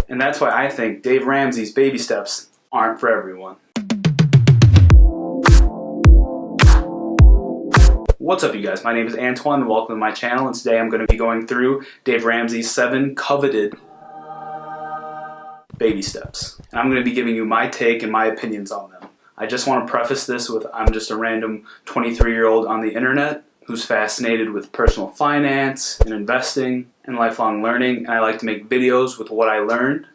And that's why I think Dave Ramsey's baby steps aren't for everyone. What's up, you guys? My name is Antoine and welcome to my channel, and today I'm going to be going through Dave Ramsey's 7 coveted baby steps. And I'm going to be giving you my take and my opinions on them. I just want to preface this with I'm just a random 23-year-old on the internet who's fascinated with personal finance and investing and lifelong learning, and I like to make videos with what I learned.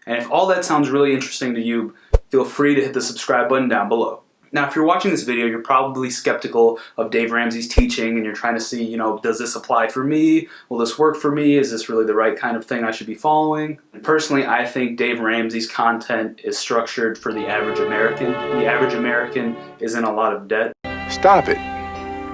And if all that sounds really interesting to you, feel free to hit the subscribe button down below. Now, if you're watching this video, you're probably skeptical of Dave Ramsey's teaching and you're trying to see, does this apply for me? Will this work for me? Is this really the right kind of thing I should be following? And personally, I think Dave Ramsey's content is structured for the average American. The average American is in a lot of debt. Stop it.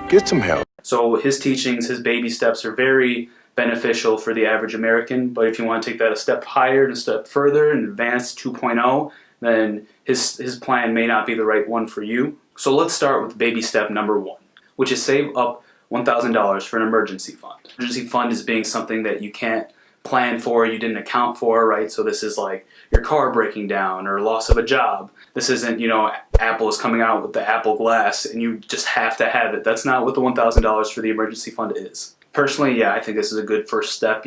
Get some help. So his teachings, his baby steps are very beneficial for the average American, but if you want to take that a step higher and a step further and advance 2.0, then his plan may not be the right one for you. So let's start with baby step number 1, which is save up $1,000 for an emergency fund. Emergency fund is being something that you can't plan for, you didn't account for, right? So this is like your car breaking down or loss of a job. This isn't, Apple is coming out with the Apple Glass and you just have to have it. That's not what the $1,000 for the emergency fund is. Personally, yeah, I think this is a good first step.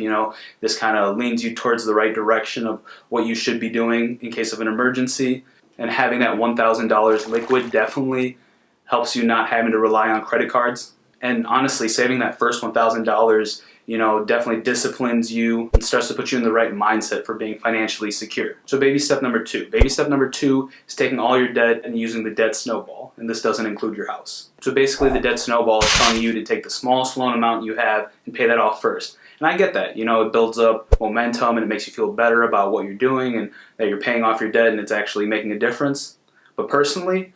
This kind of leans you towards the right direction of what you should be doing in case of an emergency. And having that $1,000 liquid definitely helps you not having to rely on credit cards. And honestly, saving that first $1,000, definitely disciplines you and starts to put you in the right mindset for being financially secure. So baby step number 2. Baby step number 2 is taking all your debt and using the debt snowball. And this doesn't include your house. So basically the debt snowball is telling you to take the smallest loan amount you have and pay that off first. And I get that, it builds up momentum and it makes you feel better about what you're doing and that you're paying off your debt and it's actually making a difference. But personally,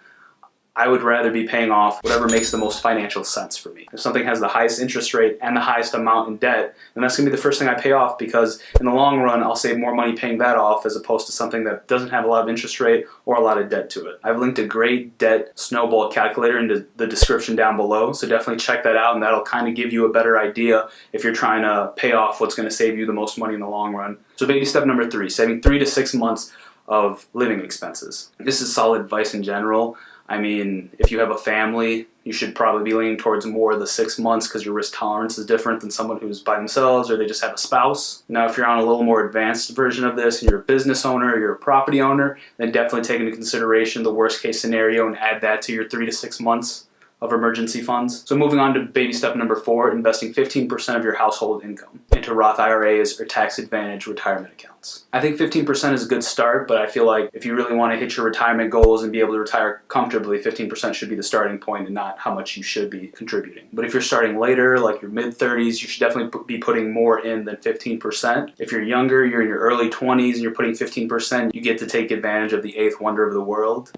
I would rather be paying off whatever makes the most financial sense for me. If something has the highest interest rate and the highest amount in debt, then that's going to be the first thing I pay off, because in the long run, I'll save more money paying that off as opposed to something that doesn't have a lot of interest rate or a lot of debt to it. I've linked a great debt snowball calculator in the description down below, so definitely check that out, and that'll kind of give you a better idea if you're trying to pay off what's going to save you the most money in the long run. So baby step number 3, saving 3 to 6 months of living expenses. This is solid advice in general. I mean, if you have a family, you should probably be leaning towards more of the 6 months because your risk tolerance is different than someone who's by themselves or they just have a spouse. Now, if you're on a little more advanced version of this and you're a business owner or you're a property owner, then definitely take into consideration the worst case scenario and add that to your 3 to 6 months of emergency funds. So moving on to baby step number 4, investing 15% of your household income into Roth IRAs or tax advantage retirement accounts. I think 15% is a good start, but I feel like if you really want to hit your retirement goals and be able to retire comfortably, 15% should be the starting point and not how much you should be contributing. But if you're starting later, like your mid-30s, you should definitely be putting more in than 15%. If you're younger, you're in your early 20s and you're putting 15%, you get to take advantage of the 8th wonder of the world,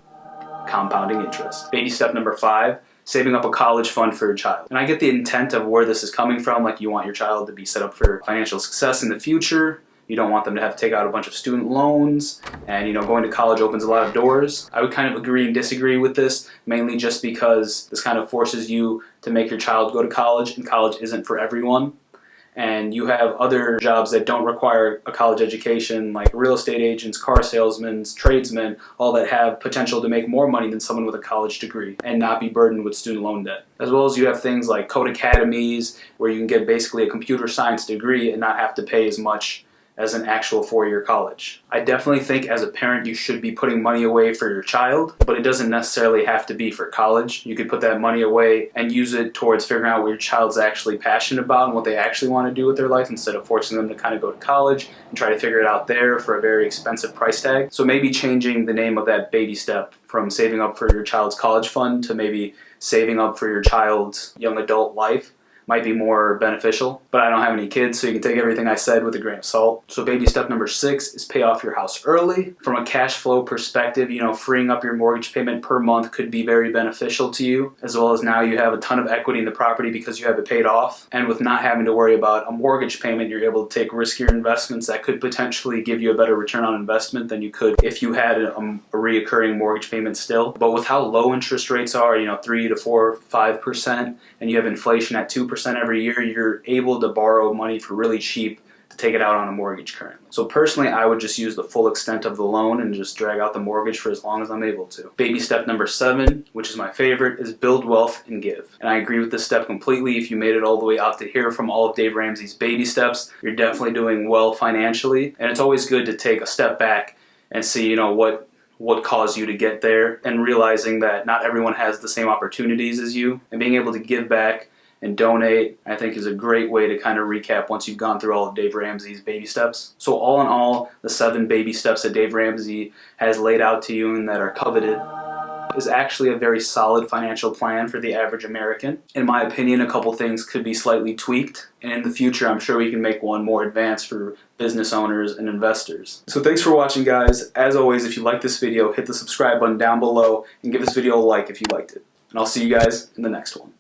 compounding interest. Baby step number 5, saving up a college fund for your child. And I get the intent of where this is coming from, like you want your child to be set up for financial success in the future. You don't want them to have to take out a bunch of student loans, and going to college opens a lot of doors. I would kind of agree and disagree with this, mainly just because this kind of forces you to make your child go to college, and college isn't for everyone. And you have other jobs that don't require a college education, like real estate agents, car salesmen, tradesmen, all that have potential to make more money than someone with a college degree and not be burdened with student loan debt. As well as you have things like code academies where you can get basically a computer science degree and not have to pay as much as an actual 4-year college. I definitely think as a parent you should be putting money away for your child, but it doesn't necessarily have to be for college. You could put that money away and use it towards figuring out what your child's actually passionate about and what they actually want to do with their life, instead of forcing them to kind of go to college and try to figure it out there for a very expensive price tag. So maybe changing the name of that baby step from saving up for your child's college fund to maybe saving up for your child's young adult life might be more beneficial. But I don't have any kids, so you can take everything I said with a grain of salt. So baby step number 6 is pay off your house early. From a cash flow perspective, freeing up your mortgage payment per month could be very beneficial to you, as well as now you have a ton of equity in the property because you have it paid off. And with not having to worry about a mortgage payment, you're able to take riskier investments that could potentially give you a better return on investment than you could if you had a reoccurring mortgage payment still. But with how low interest rates are, 3 to 4, 5%, and you have inflation at 2% every year, you're able to borrow money for really cheap to take it out on a mortgage currently. So personally, I would just use the full extent of the loan and just drag out the mortgage for as long as I'm able to. Baby step number 7, which is my favorite, is build wealth and give. And I agree with this step completely. If you made it all the way out to here from all of Dave Ramsey's baby steps, you're definitely doing well financially. And it's always good to take a step back and see, you know, what caused you to get there, and realizing that not everyone has the same opportunities as you, and being able to give back and donate, I think, is a great way to kind of recap once you've gone through all of Dave Ramsey's baby steps. So all in all, the 7 baby steps that Dave Ramsey has laid out to you and that are coveted is actually a very solid financial plan for the average American. In my opinion, a couple things could be slightly tweaked, and in the future I'm sure we can make one more advanced for business owners and investors. So thanks for watching, guys. As always, if you like this video, hit the subscribe button down below and give this video a like if you liked it. And I'll see you guys in the next one.